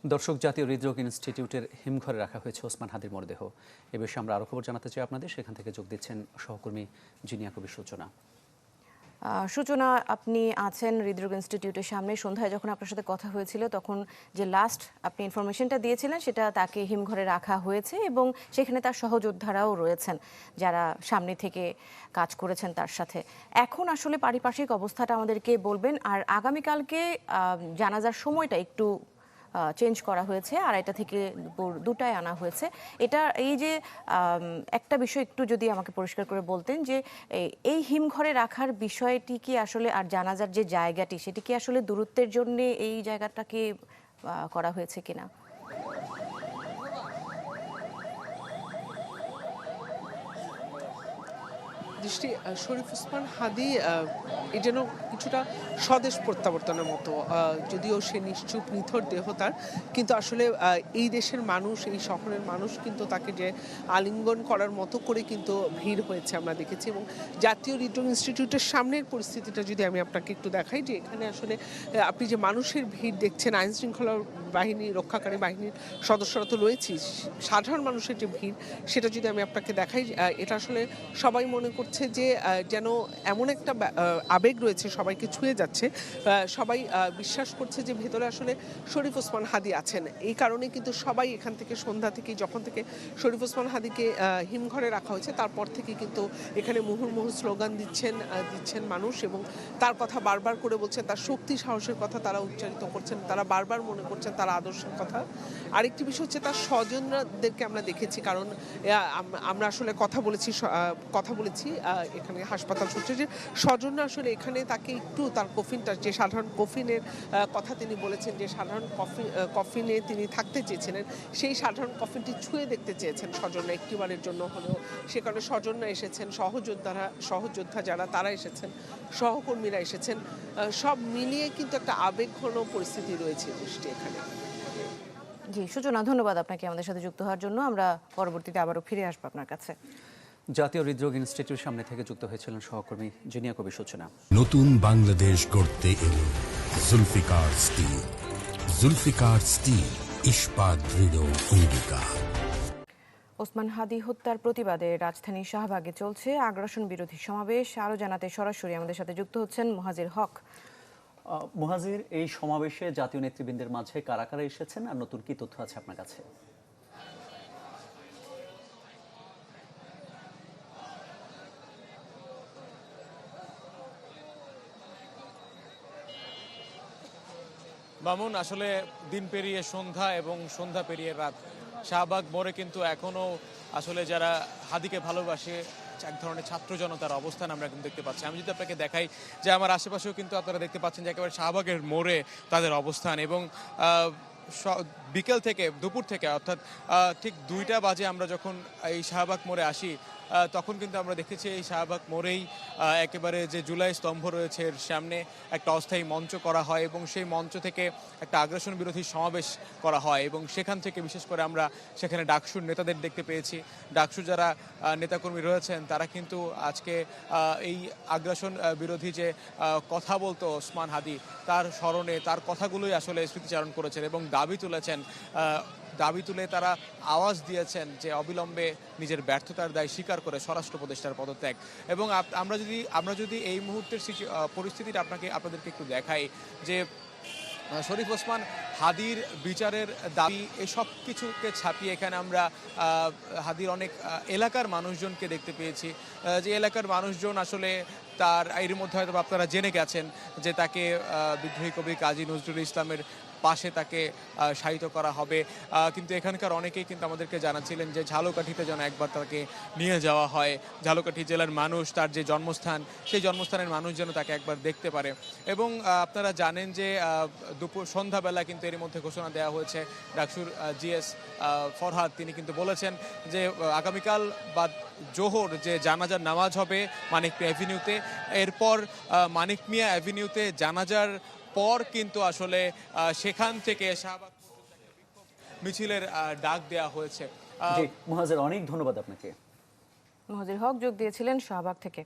দর্শক, জাতীয় হৃদরোগ ইনস্টিটিউটের হিমঘরে রাখা হয়েছে ওসমান হাদির মরদেহ। এ বিষয়ে আমরা আরও খবর জানাতে চাই আপনাদের। সেখান থেকে যোগ দিচ্ছেন সহকর্মী জিনিয়া কবির সূচনা। সূচনা, আপনি আছেন হৃদরোগ ইনস্টিটিউটের সামনে। সন্ধ্যায় যখন আপনার সাথে কথা হয়েছিল তখন যে লাস্ট আপনি ইনফরমেশনটা দিয়েছিলেন সেটা তাকে হিমঘরে রাখা হয়েছে এবং সেখানে তার সহযোদ্ধারাও রয়েছেন যারা সামনে থেকে কাজ করেছেন তার সাথে। এখন আসলে পারিপার্শ্বিক অবস্থাটা আমাদেরকে বলবেন, আর আগামীকালকে জানাজার সময়টা একটু চেঞ্জ করা হয়েছে, 2:30 থেকে দুপুর 2টায় আনা হয়েছে। এটা এই যে একটা বিষয় একটু যদি আমাকে পরিষ্কার করে বলতেন যে এই হিমঘরে রাখার বিষয়টি কি আসলে, আর জানাজার যে জায়গাটি সেটি কি আসলে দূরত্বের জন্য এই জায়গাটাকে করা হয়েছে কিনা? দৃষ্টি, শরীফ ওসমান হাদি এই যেন কিছুটা স্বদেশ প্রত্যাবর্তনের মতো। যদিও সে নিশ্চুপ নিথর দেহ তার, কিন্তু আসলে এই দেশের মানুষ, এই শহরের মানুষ কিন্তু তাকে যে আলিঙ্গন করার মতো করে কিন্তু ভিড় হয়েছে আমরা দেখেছি। এবং জাতীয় হৃদরোগ ইনস্টিটিউটের সামনের পরিস্থিতিটা যদি আমি আপনাকে একটু দেখাই, যে এখানে আসলে আপনি যে মানুষের ভিড় দেখছেন, আইন শৃঙ্খলা বাহিনী, রক্ষাকারী বাহিনীর সদস্যরা তো রয়েছেই, সাধারণ মানুষের যে ভিড় সেটা যদি আমি আপনাকে দেখাই, এটা আসলে সবাই মনে করছে যে যেন এমন একটা আবেগ রয়েছে, সবাইকে ছুঁয়ে যাচ্ছে। সবাই বিশ্বাস করছে যে ভেতরে আসলে শরীফ ওসমান হাদি আছেন। এই কারণে কিন্তু সবাই এখান থেকে সন্ধ্যা থেকে, যখন থেকে শরীফ ওসমান হাদিকে হিমঘরে রাখা হয়েছে তারপর থেকে কিন্তু এখানে মুহুর্মুহু স্লোগান দিচ্ছেন মানুষ, এবং তার কথা বারবার করে বলছেন, তার শক্তি সাহসের কথা তারা উচ্চারিত করছেন, তারা বারবার মনে করছেন তার আদর্শের কথা। আরেকটি বিষয় হচ্ছে তার স্বজনদেরকে আমরা দেখেছি, কারণ আমরা আসলে কথা বলেছি এখানে হাসপাতাল সূত্রে, যে স্বজনরা আসলে এখানে তাকে একটু তার কফিনটা, যে সাধারণ কফিনের কথা তিনি বলেছেন, যে সাধারণ কফিনে তিনি থাকতে চেয়েছিলেন, সেই সাধারণ কফিনটি ছুঁয়ে দেখতে চেয়েছেন স্বজনরা একটিবারের জন্য হলেও। সে কারণে স্বজনরা এসেছেন, সহযোদ্ধা যারা তারা এসেছেন, সহকর্মীরা এসেছেন, সব মিলিয়ে কিন্তু একটা আবেগঘন পরিস্থিতি রয়েছে দৃষ্টি এখানে। জি সূচনা, ধন্যবাদ আপনাকে আমাদের সাথে যুক্ত হওয়ার জন্য। আমরা পরবর্তীতে আবারও ফিরে আসবো আপনার কাছে। জাতীয় হৃদরোগ ইনস্টিটিউট সামনে থেকে যুক্ত হয়েছিলেন সহকর্মী জিনিয়া কবির সূচনা। নতুন বাংলাদেশ গড়তে এলো জুলফিকার স্টিল। জুলফিকার স্টিল, ইস্পাত দৃঢ় অঙ্গীকার। ওসমান হাদি হত্যার প্রতিবাদে রাজধানী শাহবাগে চলছে আগ্রাসন বিরোধী সমাবেশ। আরও জানাতে সরাসরি আমাদের সাথে যুক্ত হচ্ছেন মুহাজির হক। মুহাজির, এই সমাবেশে জাতীয় নেতৃবৃন্দের মাঝে কারা কারা এসেছেন আর নতুন কি তথ্য আছে আপনার কাছে? মামুন, আসলে দিন পেরিয়ে সন্ধ্যা এবং সন্ধ্যা পেরিয়ে রাত, শাহবাগ মোড়ে কিন্তু এখনো আসলে যারা হাদিকে ভালোবাসে এক ধরনের ছাত্র জনতার অবস্থান আমরা এখন দেখতে পাচ্ছি। আমি যদি আপনাকে দেখাই যে আমার আশেপাশেও কিন্তু আপনারা দেখতে পাচ্ছেন যে একেবারে শাহবাগের মোড়ে তাদের অবস্থান, এবং বিকেল থেকে, দুপুর থেকে, অর্থাৎ ঠিক 2টা বাজে আমরা যখন এই শাহবাগ মোড়ে আসি তখন কিন্তু আমরা দেখেছি এই শাহবাগ মোড়েই একেবারে যে জুলাই স্তম্ভ রয়েছে এর সামনে একটা অস্থায়ী মঞ্চ করা হয়, এবং সেই মঞ্চ থেকে একটা আগ্রাসন বিরোধী সমাবেশ করা হয়, এবং সেখান থেকে বিশেষ করে আমরা সেখানে ডাকসুর নেতাদের দেখতে পেয়েছি। ডাকসুর যারা নেতাকর্মী রয়েছেন তারা কিন্তু আজকে এই আগ্রাসন বিরোধী যে কথা বলতো ওসমান হাদি, তার স্মরণে তার কথাগুলোই আসলে স্মৃতিচারণ করেছেন এবং দাবি তুলে তারা আওয়াজ দিয়েছেন যে অবিলম্বে নিজের ব্যর্থতার দায় স্বীকার করে স্বরাষ্ট্র উপদেষ্টার পদত্যাগ। এবং আমরা যদি এই মুহূর্তের পরিস্থিতিটা আপনাদেরকে একটু দেখাই, যে শরীফ ওসমান হাদির বিচারের দাবি এসব কিছুকে ছাপিয়ে এখানে আমরা হাদির অনেক এলাকার মানুষজনকে দেখতে পেয়েছি, যে এলাকার মানুষজন আসলে তার এর মধ্যে হয়তো আপনারা জেনে গেছেন যে তাকে বিদ্রোহী কবি কাজী নজরুল ইসলামের পাশে তাকে শায়িত করা হবে, কিন্তু এখানকার অনেকেই কিন্তু আমাদেরকে জানাচ্ছিলেন যে ঝালকাঠিতে যেন একবার তাকে নিয়ে যাওয়া হয়। ঝালকাঠি জেলার মানুষ, তার যে জন্মস্থান, সেই জন্মস্থানের মানুষ যেন তাকে একবার দেখতে পারে। এবং আপনারা জানেন যে সন্ধ্যাবেলা কিন্তু এর মধ্যে ঘোষণা দেওয়া হয়েছে, ডাকসুর জিএস ফরহাদ তিনি কিন্তু বলেছেন যে আগামীকাল বা জোহর যে জানাজার নামাজ হবে মানিক মিয়া অ্যাভিনিউতে, এরপর মানিক মিয়া অ্যাভিনিউতে জানাজার পর কিন্তু আসলে সেখান থেকে শাহবাগ মিছিলের ডাক দেওয়া হয়েছে। মুহাজির, অনেক ধন্যবাদ আপনাকে। মুহাজির হক যোগ দিয়েছিলেন শাহবাগ থেকে।